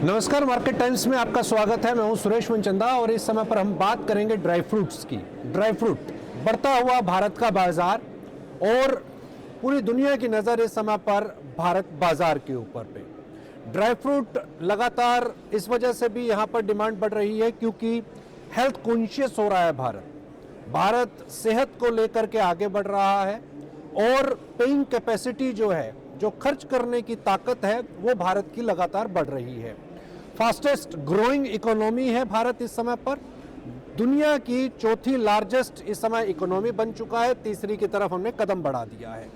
नमस्कार, market times में आपका स्वागत है। मैं हूं सुरेश मनचंदा और इस समय पर हम बात करेंगे ड्राई फ्रूट्स की। ड्राई फ्रूट बढ़ता हुआ भारत का बाजार और पूरी दुनिया की नज़र इस समय पर भारत बाजार के ऊपर पे। ड्राई फ्रूट लगातार इस वजह से भी यहाँ पर डिमांड बढ़ रही है क्योंकि हेल्थ कॉन्शियस हो रहा है भारत सेहत को लेकर के आगे बढ़ रहा है और पेइंग कैपेसिटी जो है, जो खर्च करने की ताकत है, वो भारत की लगातार बढ़ रही है। फास्टेस्ट ग्रोइंग इकोनॉमी है भारत इस समय पर, दुनिया की चौथी लार्जेस्ट इस समय इकोनॉमी बन चुका है, तीसरी की तरफ हमने कदम बढ़ा दिया है।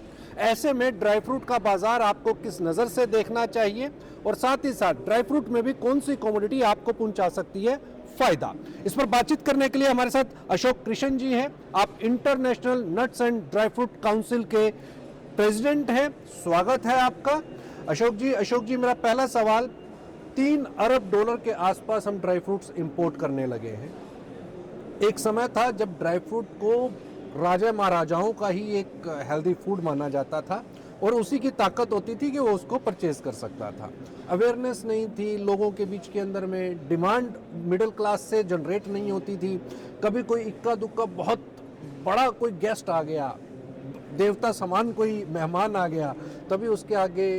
ऐसे में ड्राई फ्रूट का बाजार आपको किस नज़र से देखना चाहिए और साथ ही साथ ड्राई फ्रूट में भी कौन सी कमोडिटी आपको पहुंचा सकती है फायदा, इस पर बातचीत करने के लिए हमारे साथ अशोक कृष्ण जी हैं। आप international nuts and dry fruit council के प्रेसिडेंट हैं। स्वागत है आपका अशोक जी, मेरा पहला सवाल, 3 अरब डॉलर के आसपास हम ड्राई फ्रूट्स इंपोर्ट करने लगे हैं। एक समय था जब ड्राई फ्रूट को राजा महाराजाओं का ही एक हेल्दी फूड माना जाता था और उसी की ताकत होती थी कि वो उसको परचेज कर सकता था। अवेयरनेस नहीं थी लोगों के बीच के अंदर में, डिमांड मिडिल क्लास से जनरेट नहीं होती थी। कभी कोई इक्का दुक्का बहुत बड़ा कोई गेस्ट आ गया, देवता समान कोई मेहमान आ गया, तभी उसके आगे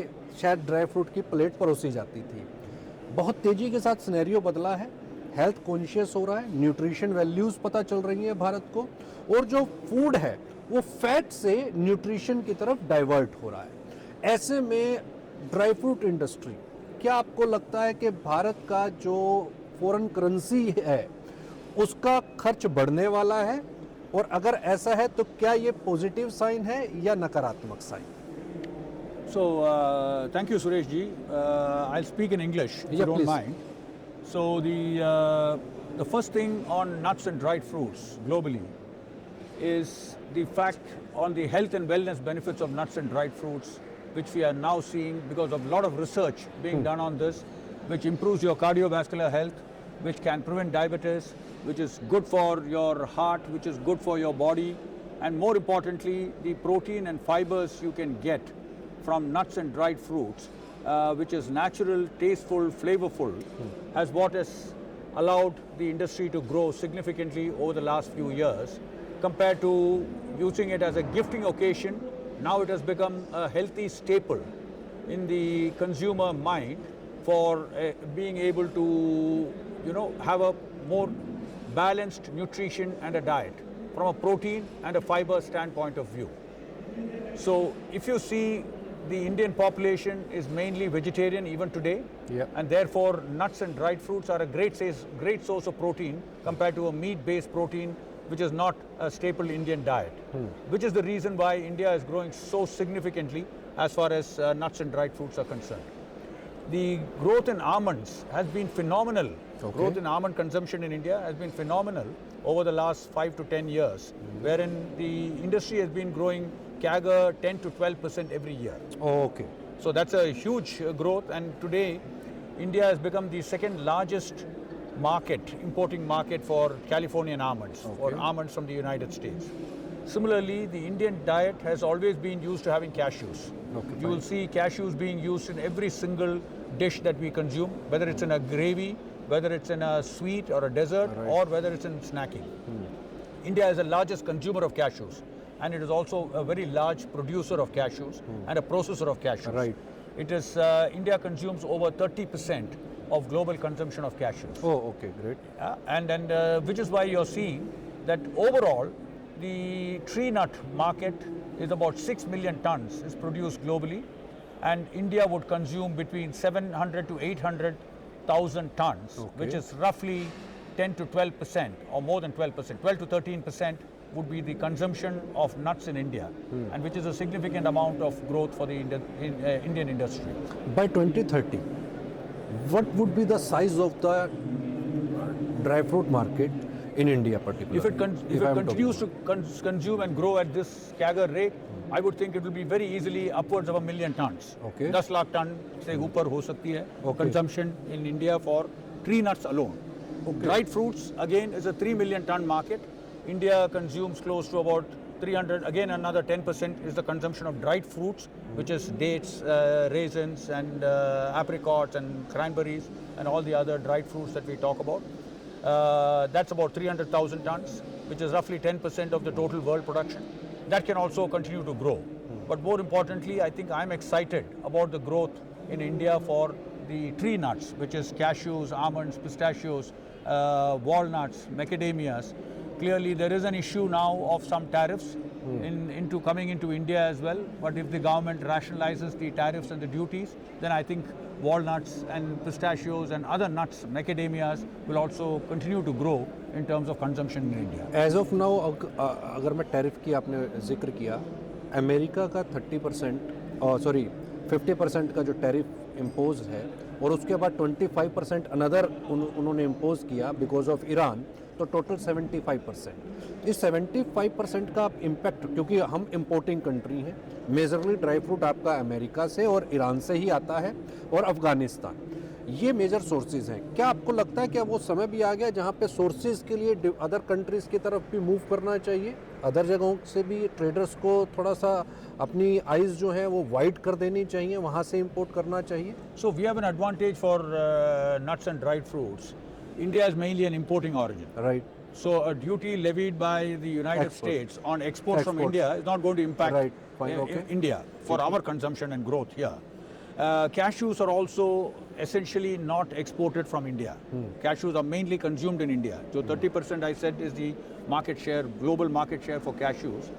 शायद ड्राई फ्रूट की प्लेट परोसी जाती थी। बहुत तेज़ी के साथ सिनेरियो बदला है, हेल्थ कॉन्शियस हो रहा है, न्यूट्रिशन वैल्यूज़ पता चल रही है भारत को, और जो फूड है वो फैट से न्यूट्रिशन की तरफ डाइवर्ट हो रहा है। ऐसे में ड्राई फ्रूट इंडस्ट्री, क्या आपको लगता है कि भारत का जो फॉरेन करेंसी है उसका खर्च बढ़ने वाला है, और अगर ऐसा है तो क्या ये पॉजिटिव साइन है या नकारात्मक sign? So, thank you, Suresh ji. I'll speak in English, if you don't mind. So, the first thing on nuts and dried fruits globally is the fact on the health and wellness benefits of nuts and dried fruits, which we are now seeing because of a lot of research being done on this, which improves your cardiovascular health, which can prevent diabetes, which is good for your heart, which is good for your body, and more importantly, the protein and fibers you can get from nuts and dried fruits, which is natural, tasteful, flavorful, has what has allowed the industry to grow significantly over the last few years. Compared to using it as a gifting occasion, now it has become a healthy staple in the consumer mind for being able to, have a more balanced nutrition and a diet from a protein and a fiber standpoint of view. So if you see, the Indian population is mainly vegetarian even today, and therefore nuts and dried fruits are a great source of protein compared to a meat-based protein, which is not a staple Indian diet, which is the reason why India is growing so significantly as far as nuts and dried fruits are concerned. The growth in almonds has been phenomenal. Growth in almond consumption in India has been phenomenal over the last 5 to 10 years, wherein the industry has been growing CAGR 10 to 12% every year. So that's a huge growth, and today India has become the second largest importing market for Californian almonds, or almonds from the United States. Similarly, the Indian diet has always been used to having cashews. You will see cashews being used in every single dish that we consume, whether it's in a gravy, whether it's in a sweet or a dessert, or whether it's in snacking. India is the largest consumer of cashews, and it is also a very large producer of cashews and a processor of cashews. It is India consumes over 30% of global consumption of cashews. Great. And which is why you're seeing that overall the tree nut market is about 6 million tons is produced globally, and India would consume between 700 to 800,000 tons, which is roughly 10 to 12% or more than 12%, 12 to 13% would be the consumption of nuts in India, and which is a significant amount of growth for the Indian industry. By 2030, what would be the size of the dry fruit market in India particularly? If it continues to consume and grow at this CAGR rate, I would think it will be very easily upwards of 1 million tons. 10 lakh ton se upar ho sakti hai consumption in India for tree nuts alone. Dried fruits again is a 3 million ton market. India consumes close to about 300, again another 10% is the consumption of dried fruits, which is dates, raisins and apricots and cranberries and all the other dried fruits that we talk about. That's about 300,000 tons, which is roughly 10% of the total world production. That can also continue to grow. But more importantly, I think I'm excited about the growth in India for the tree nuts, which is cashews, almonds, pistachios, walnuts, macadamias. Clearly, there is an issue now of some tariffs into coming into India as well. But if the government rationalizes the tariffs and the duties, then I think walnuts and pistachios and other nuts, macadamias, will also continue to grow in terms of consumption in India. As of now अगर मैं tariff की आपने जिक्र किया, America का 30% sorry 50% का जो tariff impose है और उसके बाद 25% अनदर उन्होंने इम्पोज किया बिकॉज ऑफ ईरान, तो टोटल 75%। इस 75% का इम्पैक्ट, क्योंकि हम इम्पोर्टिंग कंट्री हैं, मेजरली ड्राई फ्रूट आपका अमेरिका से और ईरान से ही आता है और अफ़गानिस्तान, ये मेजर सोर्सेज हैं। क्या आपको लगता है कि अब वो समय भी आ गया जहाँ पे सोर्सेज के लिए अदर कंट्रीज़ की तरफ भी मूव करना चाहिए, अदर जगहों से भी ट्रेडर्स को थोड़ा सा अपनी आइज़ जो है वो वाइड कर देनी चाहिए, वहाँ से इंपोर्ट करना चाहिए? So we have an advantage for nuts and dried fruits. India is mainly an importing origin. Right, So a duty levied by the United States on exports from India is not going to impact Right. Fine. Okay. India for our consumption and growth here. Cashews are also essentially not exported from India. Cashews are mainly consumed in India. So 30% I said is the market share, global market share for cashews.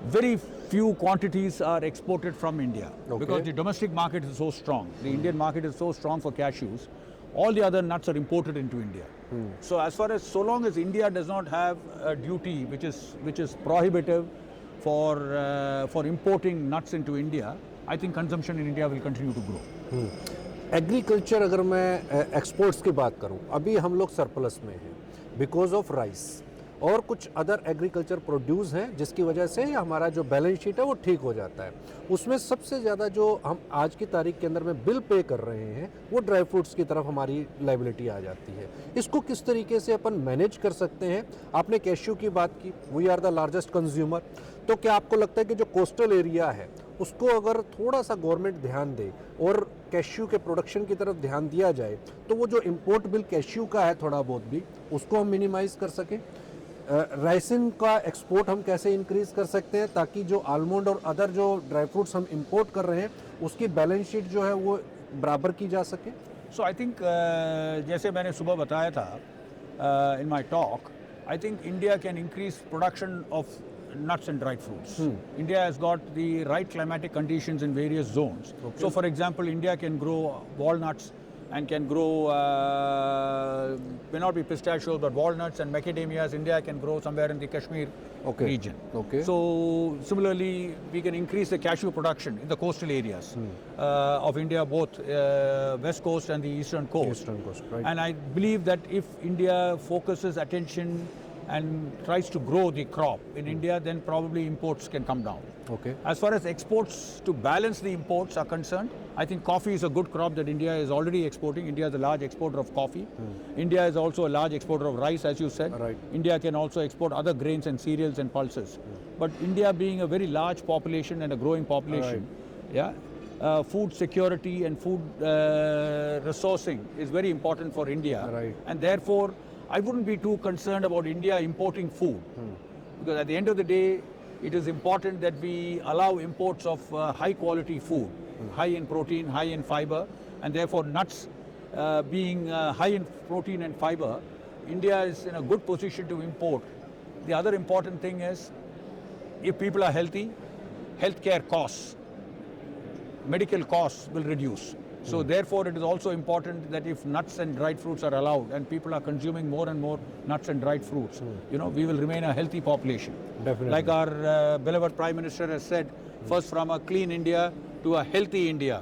Very few quantities are exported from India because the domestic market is so strong. The Indian market is so strong for cashews. All the other nuts are imported into India. So as far as, so long as India does not have a duty which is prohibitive for importing nuts into India, I think consumption in India will continue to grow. Agriculture अगर मैं exports की बात करूं, अभी हम लोग surplus में हैं बिकॉज ऑफ राइस और कुछ अदर एग्रीकल्चर प्रोड्यूस हैं, जिसकी वजह से हमारा जो बैलेंस शीट है वो ठीक हो जाता है। उसमें सबसे ज़्यादा जो हम आज की तारीख के अंदर में बिल पे कर रहे हैं वो ड्राई फ्रूट्स की तरफ हमारी लायबिलिटी आ जाती है। इसको किस तरीके से अपन मैनेज कर सकते हैं? आपने कैश्यू की बात की, we are the largest consumer, तो क्या आपको लगता है कि जो कोस्टल एरिया है उसको अगर थोड़ा सा गवर्नमेंट ध्यान दे और कैश्यू के प्रोडक्शन की तरफ ध्यान दिया जाए तो वो जो इम्पोर्ट बिल कैश्यू का है थोड़ा बहुत भी उसको हम मिनिमाइज़ कर सकें? राइसिन का एक्सपोर्ट हम कैसे इंक्रीज़ कर सकते हैं ताकि जो आलमंड और अदर जो ड्राई फ्रूट्स हम इंपोर्ट कर रहे हैं उसकी बैलेंस शीट जो है वो बराबर की जा सके? सो आई थिंक जैसे मैंने सुबह बताया था in my talk, I think India can increase production of nuts and dried fruits. India has got the right climatic conditions in various zones. So for example, India can grow walnuts and can grow, may not be pistachios, but walnuts and macadamias. India can grow somewhere in the Kashmir region. So similarly, we can increase the cashew production in the coastal areas of India, both west coast and the eastern coast. Right. And I believe that if India focuses attention and tries to grow the crop in India, then probably imports can come down. As far as exports to balance the imports are concerned, I think coffee is a good crop that India is already exporting. India is a large exporter of coffee. India is also a large exporter of rice, as you said. Right. India can also export other grains and cereals and pulses. But India being a very large population and a growing population, food security and food resourcing is very important for India. Right. And therefore, I wouldn't be too concerned about India importing food, because at the end of the day, it is important that we allow imports of high quality food, high in protein, high in fiber, and therefore nuts being high in protein and fiber, India is in a good position to import. The other important thing is, if people are healthy, healthcare costs, medical costs will reduce. So therefore, it is also important that if nuts and dried fruits are allowed and people are consuming more and more nuts and dried fruits, we will remain a healthy population. Definitely. Like our beloved Prime Minister has said, first from a clean India to a healthy India.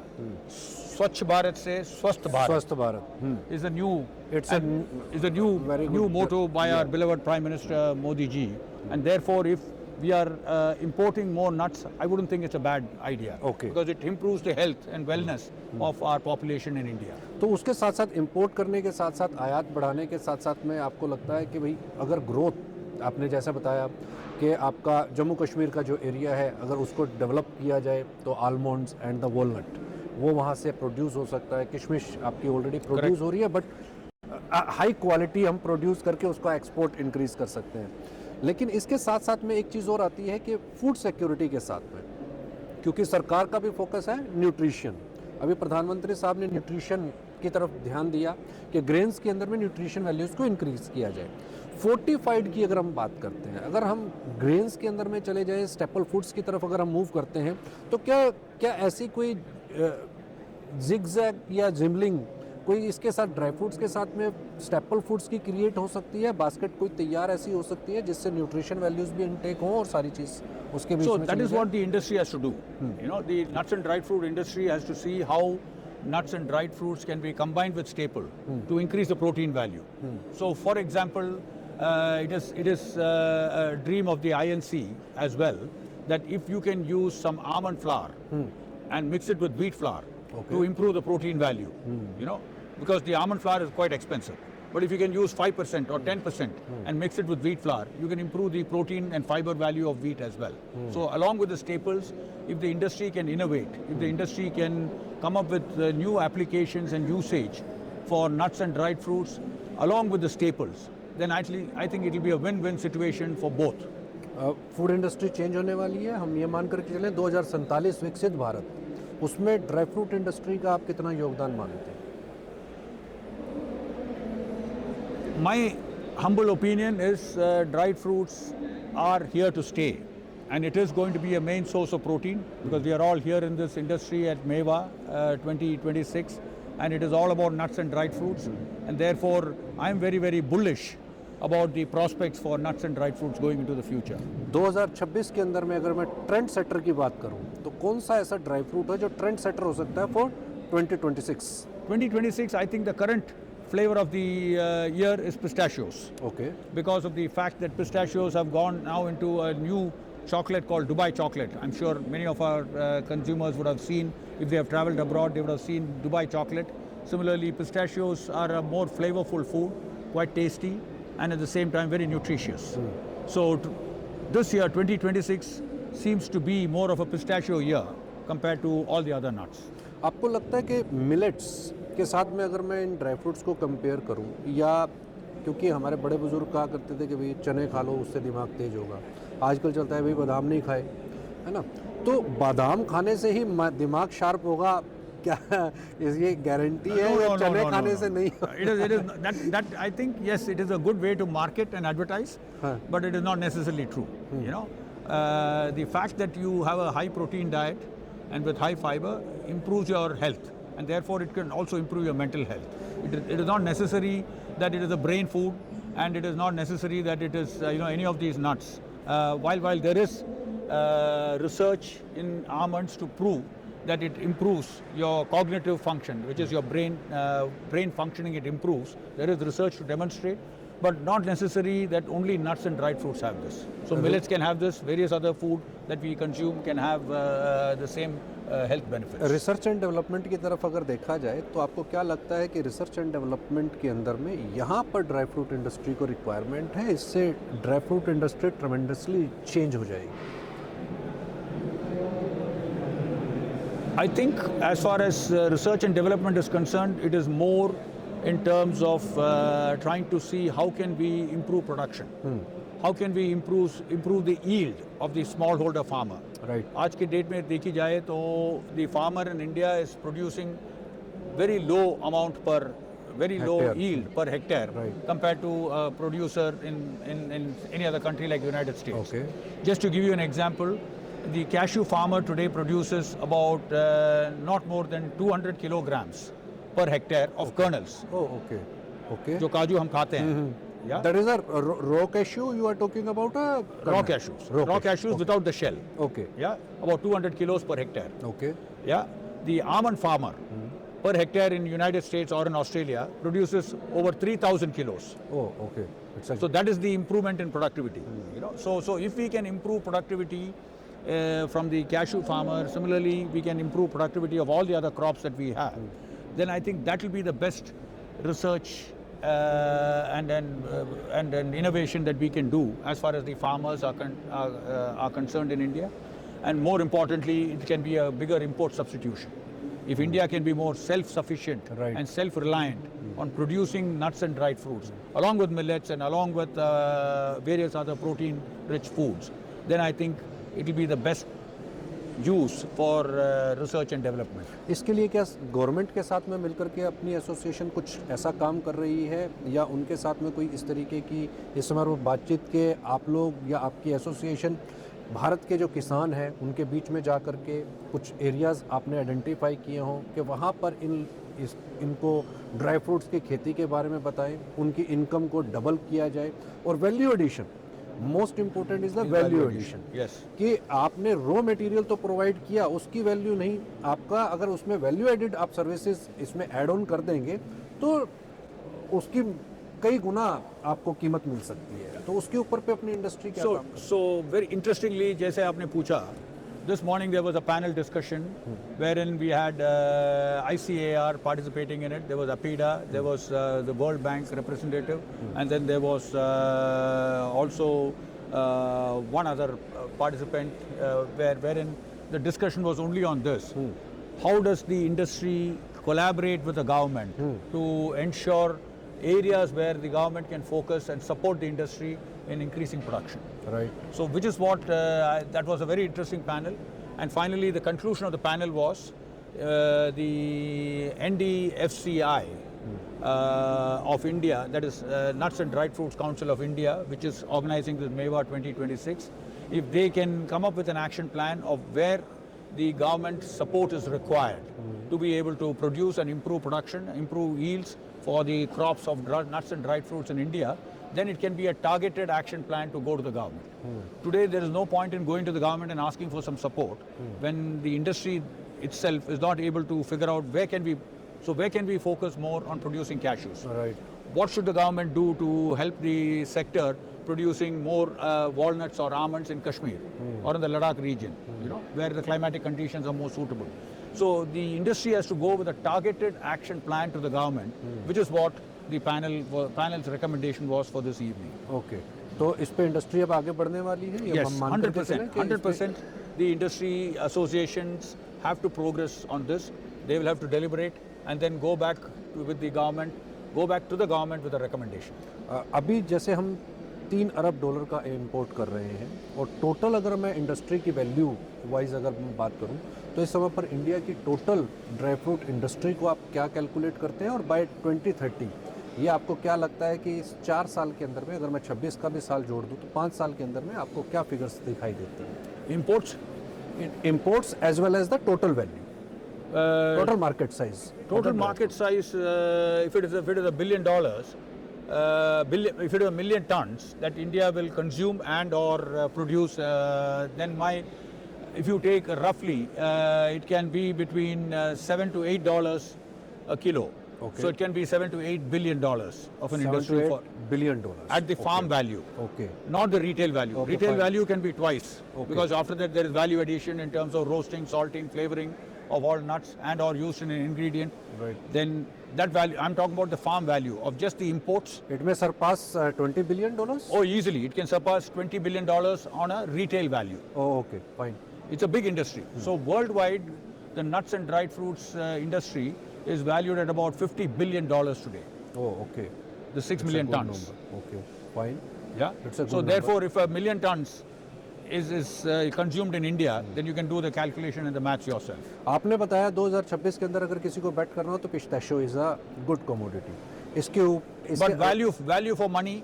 Swachh Bharat se Swasth Bharat. Swasth Bharat is a new very new good motto by our beloved Prime Minister Modi ji. And therefore, if we are importing more nuts, I wouldn't think it's a bad idea. Because it improves the health and wellness of our population in India. तो उसके साथ साथ import करने के साथ साथ आयात बढ़ाने के साथ साथ में आपको लगता है कि भाई अगर ग्रोथ आपने जैसा बताया कि आपका जम्मू कश्मीर का जो एरिया है अगर उसको डेवलप किया जाए तो आलमंड्स एंड द वॉलनट वो वहाँ से प्रोड्यूस हो सकता है। किशमिश आपकी ऑलरेडी प्रोड्यूस हो रही है, बट हाई क्वालिटी हम प्रोड्यूस करके उसका एक्सपोर्ट इंक्रीज़ कर सकते हैं। लेकिन इसके साथ साथ में एक चीज़ और आती है कि फूड सिक्योरिटी के साथ में, क्योंकि सरकार का भी फोकस है न्यूट्रिशन। अभी प्रधानमंत्री साहब ने न्यूट्रिशन की तरफ ध्यान दिया कि ग्रेन्स के अंदर में न्यूट्रिशन वैल्यूज़ को इंक्रीज़ किया जाए। फोर्टिफाइड की अगर हम बात करते हैं, अगर हम ग्रेन्स के अंदर में चले जाएं, स्टेपल फूड्स की तरफ अगर हम मूव करते हैं, तो क्या ऐसी कोई जिगजैग या जिमलिंग कोई इसके साथ ड्राई फ्रूट्स के साथ में स्टेपल फूड्स की क्रिएट हो सकती है? बास्केट कोई तैयार ऐसी हो सकती है जिससे न्यूट्रिशन वैल्यूज़ भी इनटेक हों और सारी चीज़ उसके बीच में? So that is what the industry has to do. You know, the nuts and dried fruit industry has to see how nuts and dried fruits can be combined with staple to increase the protein value. So, for example, it is a dream of the INC as well that if you can use some almond flour and mix it with wheat flour to improve the protein value, you know, because the almond flour is quite expensive. But if you can use 5% or 10% and mix it with wheat flour, you can improve the protein and fiber value of wheat as well. So along with the staples, if the industry can innovate, if the industry can come up with new applications and usage for nuts and dried fruits along with the staples, then actually I think it will be a win-win situation for both. Food industry change होने वाली है, हम ये मान करके चलें 2047 विकसित भारत, उसमें ड्राई फ्रूट इंडस्ट्री का आप कितना योगदान मानते हैं? My humble opinion is dried fruits are here to stay, and it is going to be a main source of protein because we are all here in this industry at MEWA 2026, and it is all about nuts and dried fruits, and therefore I am very, very bullish about the prospects for nuts and dried fruits going into the future. 2026 के अंदर में अगर मैं trend setter की बात करूं तो कौन सा ऐसा ड्राई फ्रूट है जो ट्रेंड सेटर हो सकता है for 2026? 2026, I think the current flavor of the year is pistachios. Okay. Because of the fact that pistachios have gone now into a new chocolate called Dubai chocolate. I'm sure many of our consumers would have seen, if they have traveled abroad, they would have seen Dubai chocolate. Similarly, pistachios are a more flavorful food, quite tasty, and at the same time very nutritious. So this year, 2026, seems to be more of a pistachio year compared to all the other nuts. आपको लगता है कि millets के साथ में अगर मैं in dry fruits को कंपेयर करूं, या क्योंकि हमारे बड़े बुजुर्ग कहा करते थे कि भाई चने खा लो उससे दिमाग तेज होगा, आजकल चलता है भाई बादाम नहीं खाए, है ना? तो बादाम खाने से ही दिमाग शार्प होगा, क्या ये गारंटी है? No, चने no, खाने no, से no. नहीं? It is that I think yes, it is a good way to market and advertise, but it is not necessarily true. You know, the fact that you have a high protein diet and with high fiber improves your health, and therefore it can also improve your mental health. It is not necessary that it is a brain food, and it is not necessary that it is any of these nuts. While there is research in almonds to prove that it improves your cognitive function, which is your brain functioning, it improves. There is research to demonstrate, but not necessary that only nuts and dried fruits have this. So millets can have this, various other food that we consume can have the same health benefits. Research and development की तरफ अगर देखा जाए तो आपको क्या लगता है कि रिसर्च एंड डेवलपमेंट के अंदर में यहाँ पर ड्राई फ्रूट इंडस्ट्री को रिक्वायरमेंट है, इससे dry fruit industry tremendously change हो जाएगी? I think as far as research and development is concerned, it is more in terms of trying to see how can we improve production. How can we improve the yield of the smallholder farmer? Right. आज के date में देखी जाए तो the farmer in India is producing very low amount per very low yield per hectare compared to a producer in any other country like United States. Okay. Just to give you an example, the cashew farmer today produces about not more than 200 kilograms per hectare of kernels. Oh, okay. Okay. जो काजू हम खाते हैं. Yeah. That is a raw cashew you are talking about? Raw cashews. Raw cashews without the shell. Okay. Yeah. About 200 kilos per hectare. Okay. Yeah. The almond farmer per hectare in United States or in Australia produces over 3,000 kilos. Oh, okay. So that is the improvement in productivity. You know. So if we can improve productivity from the cashew farmer, similarly we can improve productivity of all the other crops that we have, then I think that will be the best research and an innovation that we can do as far as the farmers are concerned in India. And more importantly, it can be a bigger import substitution. If India can be more self-sufficient Right. and self-reliant on producing nuts and dried fruits, along with millets and along with various other protein-rich foods, then I think it will be the best use for research and development. इसके लिए क्या government के साथ में मिलकर के अपनी association कुछ ऐसा काम कर रही है, या उनके साथ में कोई इस तरीके की इस समय बातचीत के आप लोग या आपकी एसोसिएशन भारत के जो किसान हैं उनके बीच में जा कर के कुछ एरियाज़ आपने आइडेंटिफाई किए हों कि वहाँ पर इनको ड्राई फ्रूट्स की खेती के बारे में बताएं, उनकी इनकम को डबल किया जाए, और value addition, most important is the value addition. Yes. कि आपने रॉ मटेरियल तो प्रोवाइड किया, उसकी वैल्यू नहीं, आपका अगर उसमें वैल्यू एडिड आप सर्विसेज इसमें ऐड ऑन कर देंगे तो उसकी कई गुना आपको कीमत मिल सकती है। तो उसके ऊपर पे अपनी इंडस्ट्री क्या काम So very interestingly, जैसे आपने पूछा, this morning there was a panel discussion wherein we had ICAR participating in it. There was APIDA, there was the World Bank representative, and then there was also one other participant wherein the discussion was only on this. How does the industry collaborate with the government to ensure areas where the government can focus and support the industry in increasing production? Right? So, which is what, that was a very interesting panel. And finally, the conclusion of the panel was the NDFCI of India, that is Nuts and Dried Fruits Council of India, which is organizing this MEWA 2026, if they can come up with an action plan of where the government support is required to be able to produce and improve production, improve yields for the crops of nuts and dried fruits in India, then it can be a targeted action plan to go to the government. Today, there is no point in going to the government and asking for some support when the industry itself is not able to figure out where can we focus more on producing cashews. Right? What should the government do to help the sector producing more walnuts or almonds in Kashmir or in the Ladakh region, where the climatic conditions are more suitable. So the industry has to go with a targeted action plan to the government, which is what the panel's recommendation was for this evening. Okay, तो इस पे industry अब आगे बढ़ने वाली है? या Yes, हम मान करके चलें 100%. कि इस पे- 100%. The industry associations have to progress on this. They will have to deliberate and then go back to the government with a recommendation. अभी जैसे हम $3 अरब का इंपोर्ट कर रहे हैं, और टोटल अगर मैं इंडस्ट्री की वैल्यू वाइज अगर मैं बात करूं, तो इस समय पर इंडिया की टोटल ड्राई फ्रूट इंडस्ट्री को आप क्या कैलकुलेट करते हैं, और बाय 2030 ये आपको क्या लगता है कि इस 4 साल के अंदर में, अगर मैं 26 का भी साल जोड़ दूं, तो 5 साल के अंदर में आपको क्या फिगर्स दिखाई देते हैं? Imports as well as the total value, total market size. Total market size, if it is $1 billion, if it is 1 million tons that India will consume and or produce, then if you take roughly, it can be between $7 to $8 a kilo. Okay. So it can be $7 to $8 billion of an 7 industry to for, $8 billion. at the farm value. Okay. Not the retail value. Okay, Retail fine. value can be twice, Okay. because after that there is value addition in terms of roasting, salting, flavoring of all nuts and or used in an ingredient. Right. Then that value, I'm talking about the farm value of just the imports. It may surpass $20 billion? Oh, easily. It can surpass $20 billion on a retail value. Oh, okay, fine. It's a big industry. So worldwide, the nuts and dried fruits industry is valued at about $50 billion today. Oh, okay. The 6 It's a million good tons. number. Okay, fine. Yeah. It's a good So number. therefore, if 1 million tons is consumed in India, then you can do the calculation and the maths yourself. आपने बताया 2026 के अंदर अगर किसी को बेट करना हो तो pistachio is a good commodity. But value for money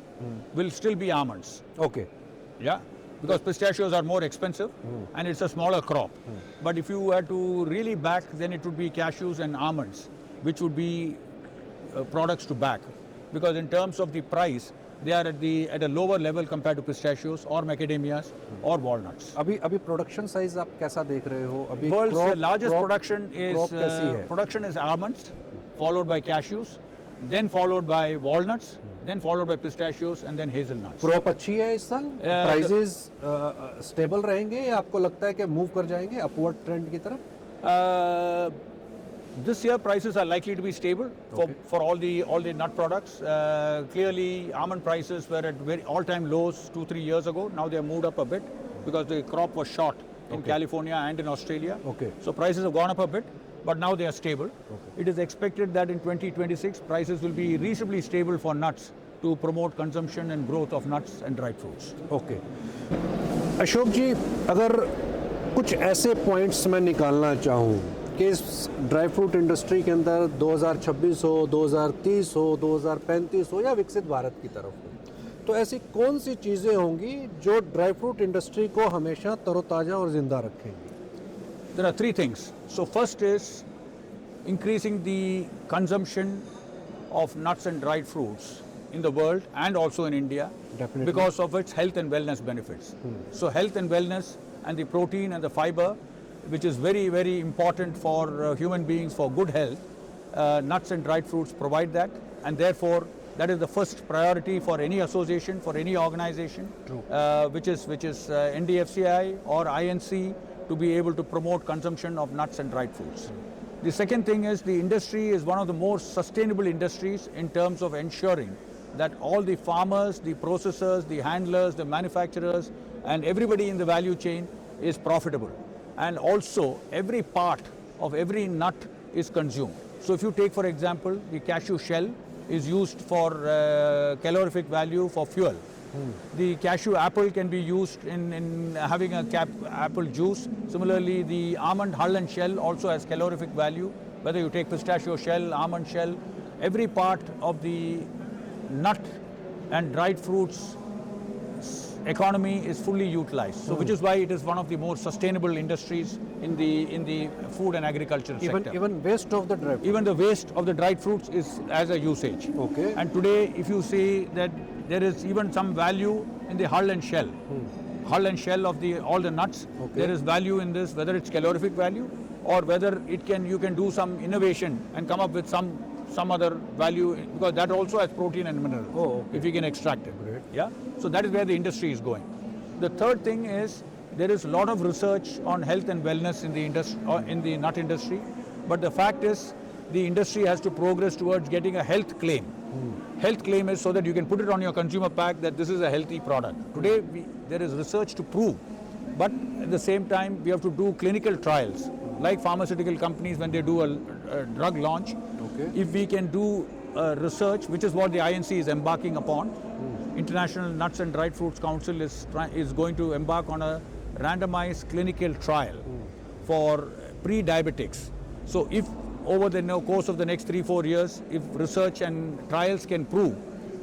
will still be almonds. Okay. Yeah. Because pistachios are more expensive and it's a smaller crop. But if you had to really back, then it would be cashews and almonds, which would be products to back. Because in terms of the price, they are at a lower level compared to pistachios or macadamias or walnuts. अभी production size आप कैसा देख रहे हो? अभी World's largest production कैसी है? is almonds, followed by cashews, then followed by walnuts, then followed by pistachios, and then hazelnuts. Crop अच्छी है इस साल? प्राइजेस स्टेबल रहेंगे या आपको लगता है कि मूव कर जाएंगे अपवर्ड ट्रेंड की तरफ? This year prices are likely to be stable for all the nut products. Clearly, almond prices were at very all-time lows 2-3 years ago. Now they have moved up a bit because the crop was short in California and in Australia. Okay. So prices have gone up a bit, but now they are stable. It is expected that in 2026 prices will be reasonably stable for nuts to promote consumption and growth of nuts and dried fruits. Okay Ashok ji, अगर कुछ ऐसे points मैं निकालना चाहूँ कि इस dry fruit industry के अंदर 2026 हो, 2030 हो, 2035 हो या विकसित भारत की तरफ हो, तो ऐसी कौन सी चीज़ें होंगी जो ड्राई फ्रूट इंडस्ट्री को हमेशा तरोताज़ा और ज़िंदा रखेंगी? There are three things. So first is increasing the consumption of nuts and dried fruits in the world and also in India. Definitely. Because of its health and wellness benefits. So health and wellness and the protein and the fiber, which is very, very important for human beings for good health, nuts and dried fruits provide that, and therefore that is the first priority for any association, for any organization, which is NDFCI or INC, to be able to promote consumption of nuts and dried fruits. The second thing is the industry is one of the more sustainable industries in terms of ensuring that all the farmers, the processors, the handlers, the manufacturers, and everybody in the value chain is profitable. And also, every part of every nut is consumed. So if you take, for example, the cashew shell is used for calorific value for fuel. The cashew apple can be used in having a apple juice. Similarly, the almond hull and shell also has calorific value. Whether you take pistachio shell, almond shell, every part of the nut and dried fruits economy is fully utilized. So which is why it is one of the more sustainable industries in the food and agriculture sector. Even waste of the dry fruit. Even the waste of the dried fruits is as a usage. Okay. And today, if you see that there is even some value in the hull and shell. Hull and shell of all the nuts, there is value in this, whether it's calorific value or whether you can do some innovation and come up with some other value, because that also has protein and minerals, if you can extract it. Great. Yeah? So that is where the industry is going. The third thing is there is a lot of research on health and wellness in the industry, in the nut industry, but the fact is the industry has to progress towards getting a health claim. Health claim is so that you can put it on your consumer pack that this is a healthy product. Today there is research to prove, but at the same time we have to do clinical trials, like pharmaceutical companies when they do a drug launch. If we can do research, which is what the INC is embarking upon, International Nuts and Dried Fruits Council is going to embark on a randomized clinical trial for pre-diabetics. So if over the course of the next 3-4 years, if research and trials can prove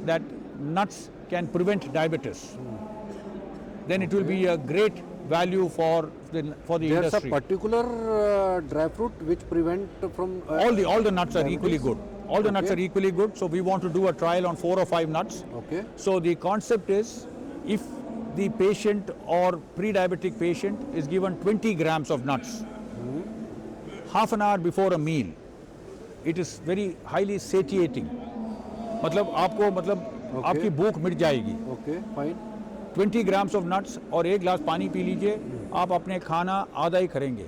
that nuts can prevent diabetes, then it will be a great value for the industry. There's a particular dry fruit which prevent from all the nuts are equally good. All the nuts are equally good. So we want to do a trial on 4 or 5 nuts. Okay. So the concept is, if the patient or pre-diabetic patient is given 20 grams of nuts, half an hour before a meal, it is very highly satiating. मतलब आपकी भूख मिट जाएगी. Okay, fine. 20 grams of nuts और 1 glass पानी P लीजिए, आप अपने खाना आधा ही करेंगे,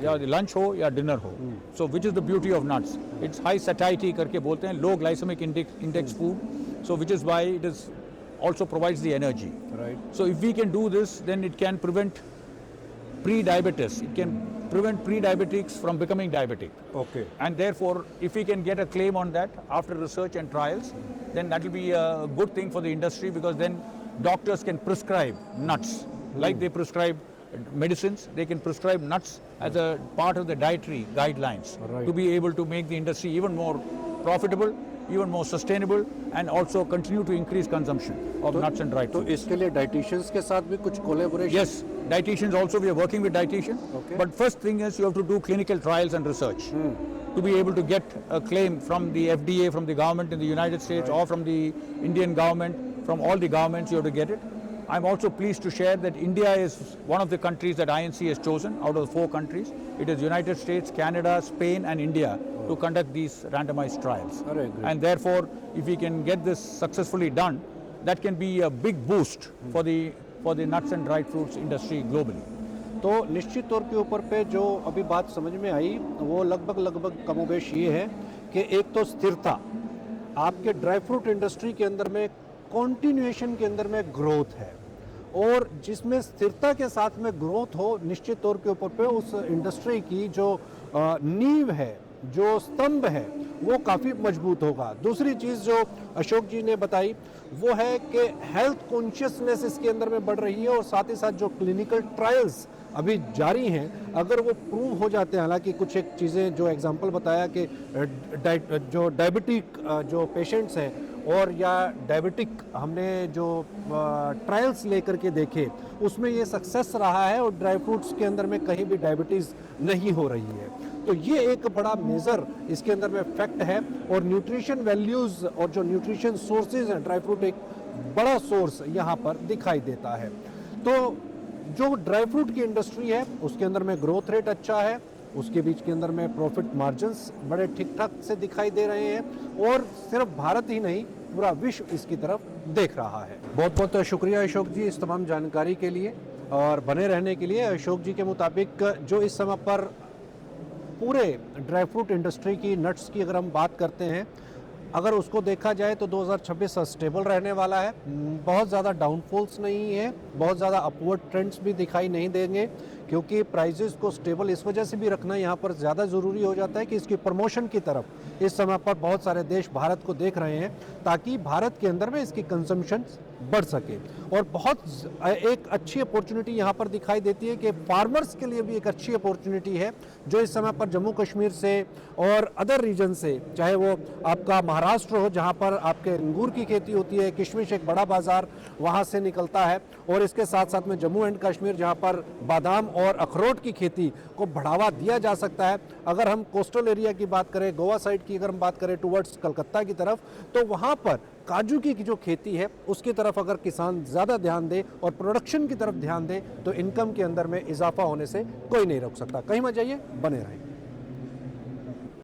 या लंच हो या डिनर हो. So which is the beauty of nuts? It's high satiety करके बोलते हैं, low glycemic index food. So which is why it is also provides the energy. Right. So if we can do this, then it can prevent pre-diabetes. It can prevent pre-diabetics from becoming diabetic. Okay. And therefore, if we can get a claim on that after research and trials, then that will be a good thing for the industry, because then doctors can prescribe nuts like they prescribe medicines. They can prescribe nuts as a part of the dietary guidelines to be able to make the industry even more profitable, even more sustainable, and also continue to increase consumption of nuts and dried तो fruits. इसके लिए dietitians के साथ भी कुछ collaboration? Yes, dietitians also, we are working with dietitians. But first thing is you have to do clinical trials and research to be able to get a claim from the FDA, from the government in the United States, or from the Indian government, from all the governments you have to get it. I'm also pleased to share that India is one of the countries that INC has chosen out of the 4 countries. It is United States, Canada, Spain and India to conduct these randomized trials. And therefore, if we can get this successfully done, that can be a big boost for the nuts and dried fruits industry globally. तो निश्चित तौर के ऊपर पे जो अभी बात समझ में आई वो लगभग कमोबेश ये है कि एक तो स्थिरता, आपके ड्राई फ्रूट इंडस्ट्री के अंदर में कॉन्टिन्यूएशन के अंदर में ग्रोथ है, और जिसमें स्थिरता के साथ में ग्रोथ हो, निश्चित तौर के ऊपर पे उस इंडस्ट्री की जो नींव है, जो स्तंभ है, वो काफ़ी मजबूत होगा। दूसरी चीज़ जो अशोक जी ने बताई वो है कि हेल्थ कॉन्शियसनेस इसके अंदर में बढ़ रही है, और साथ ही साथ जो क्लिनिकल ट्रायल्स अभी जारी हैं, अगर वो प्रूव हो जाते हैं, हालांकि कुछ एक चीज़ें जो एग्जांपल बताया कि जो डायबिटिक जो पेशेंट्स हैं और या डायबिटिक हमने जो ट्रायल्स लेकर के देखे उसमें ये सक्सेस रहा है, और ड्राई फ्रूट्स के अंदर में कहीं भी डायबिटीज़ नहीं हो रही है। तो ये एक बड़ा मेजर इसके अंदर में फैक्ट है, और न्यूट्रिशन वैल्यूज़ और जो न्यूट्रिशन सोर्सेज हैं, ड्राई फ्रूट एक बड़ा सोर्स यहाँ पर दिखाई देता है। तो जो ड्राई फ्रूट की इंडस्ट्री है उसके अंदर में ग्रोथ रेट अच्छा है, उसके बीच के अंदर में प्रॉफिट मार्जिन्स बड़े ठीक ठाक से दिखाई दे रहे हैं, और सिर्फ भारत ही नहीं पूरा विश्व इसकी तरफ देख रहा है। बहुत बहुत शुक्रिया अशोक जी इस तमाम जानकारी के लिए और बने रहने के लिए। अशोक जी के मुताबिक जो इस समय पर पूरे ड्राई फ्रूट इंडस्ट्री की, नट्स की अगर हम बात करते हैं, अगर उसको देखा जाए तो 2026 स्टेबल रहने वाला है। बहुत ज़्यादा डाउनफॉल्स नहीं है, बहुत ज़्यादा अपवर्ड ट्रेंड्स भी दिखाई नहीं देंगे, क्योंकि प्राइजेस को स्टेबल इस वजह से भी रखना यहाँ पर ज़्यादा ज़रूरी हो जाता है कि इसकी प्रमोशन की तरफ इस समय पर बहुत सारे देश भारत को देख रहे हैं, ताकि भारत के अंदर में इसकी कंजम्पशन बढ़ सके। और बहुत एक अच्छी अपॉर्चुनिटी यहाँ पर दिखाई देती है कि फार्मर्स के लिए भी एक अच्छी अपॉर्चुनिटी है, जो इस समय पर जम्मू कश्मीर से और अदर रीजन से, चाहे वो आपका महाराष्ट्र हो जहाँ पर आपके अंगूर की खेती होती है, किशमिश एक बड़ा बाज़ार वहाँ से निकलता है, और इसके साथ साथ में जम्मू एंड कश्मीर जहाँ पर बादाम और अखरोट की खेती को बढ़ावा दिया जा सकता है। अगर हम कोस्टल एरिया की बात करें, गोवा साइड की अगर हम बात करें टुवर्ड्स कलकत्ता की तरफ, तो वहाँ पर काजू की जो खेती है उसकी तरफ अगर किसान ज़्यादा ध्यान दे और प्रोडक्शन की तरफ ध्यान दे, तो इनकम के अंदर में इजाफा होने से कोई नहीं रोक सकता। कहीं मत जाइए, बने रहें।